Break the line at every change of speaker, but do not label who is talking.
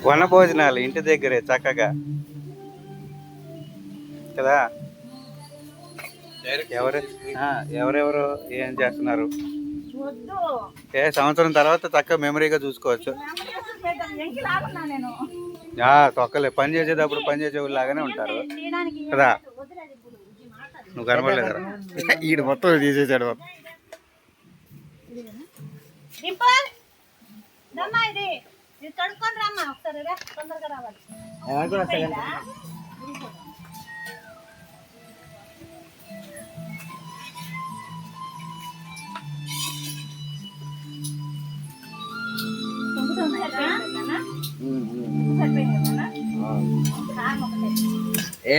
వనభోజనాలు ఇంటి దగ్గరే చక్కగా కదా. ఎవరెవరు ఏం చేస్తున్నారు సంవత్సరం తర్వాత చక్కగా మెమరీగా చూసుకోవచ్చు. తొక్కలే పని చేసేటప్పుడు పని చేసేవాళ్ళు లాగానే ఉంటారు కదా. నువ్వు కనబడలేదు కదా, ఈడు మొత్తం తీసేసాడు. ఏ